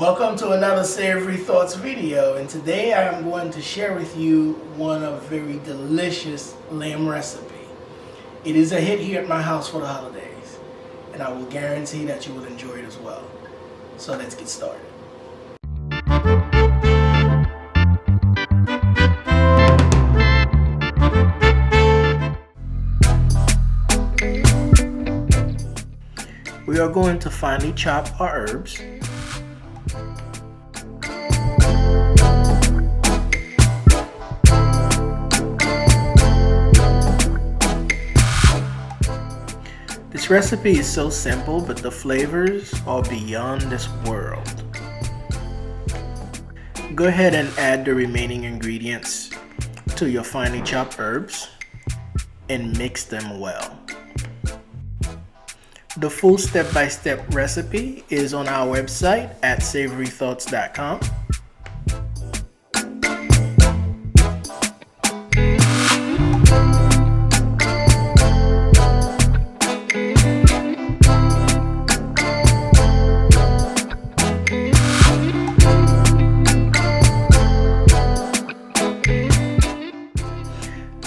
Welcome to another Savory Thoughts video, and today I am going to share with you one of very delicious lamb recipe. It is a hit here at my house for the holidays, and I will guarantee that you will enjoy it as well. So let's get started. We are going to finely chop our herbs. This recipe is so simple, but the flavors are beyond this world. Go ahead and add the remaining ingredients to your finely chopped herbs and mix them well. The full step-by-step recipe is on our website at savorythoughts.com.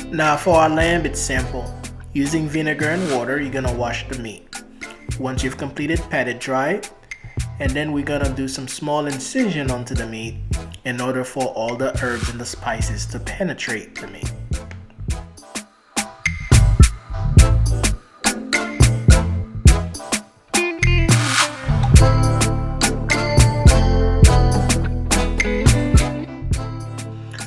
Now for our lamb, it's simple. Using vinegar and water, you're gonna wash the meat. Once you've completed, pat it dry, and then we're gonna do some small incision onto the meat in order for all the herbs and the spices to penetrate the meat.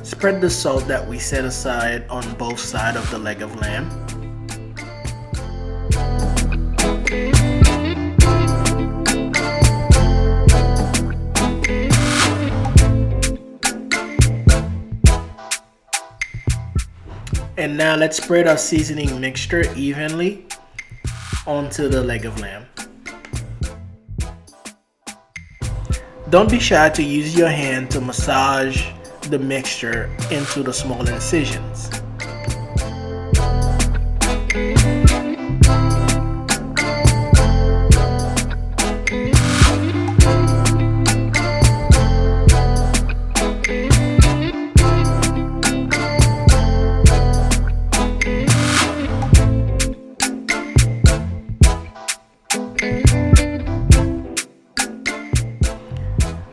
Spread the salt that we set aside on both sides of the leg of lamb. And now let's spread our seasoning mixture evenly onto the leg of lamb. Don't be shy to use your hand to massage the mixture into the small incisions.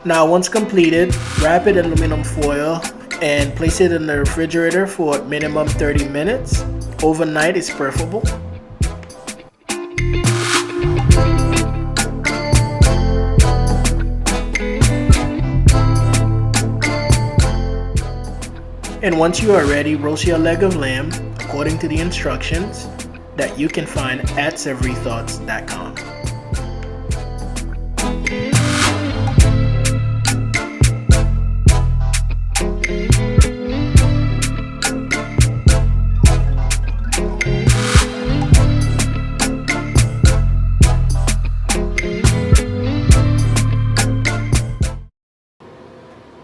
Now once completed, wrap it in aluminum foil and place it in the refrigerator for minimum 30 minutes. Overnight is preferable. And once you are ready, roast your leg of lamb according to the instructions that you can find at savorythoughts.com.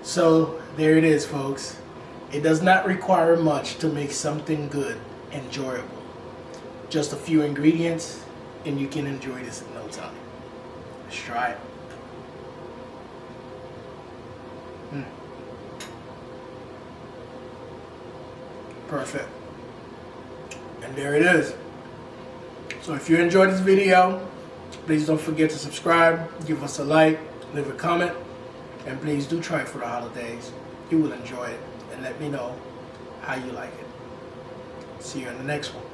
So there it is, folks. It does not require much to make something good enjoyable. Just a few ingredients and you can enjoy this in no time. Let's try it. Perfect. And there it is. So if you enjoyed this video, please don't forget to subscribe, give us a like, leave a comment. And please do try it for the holidays. You will enjoy it. And let me know how you like it. See you in the next one.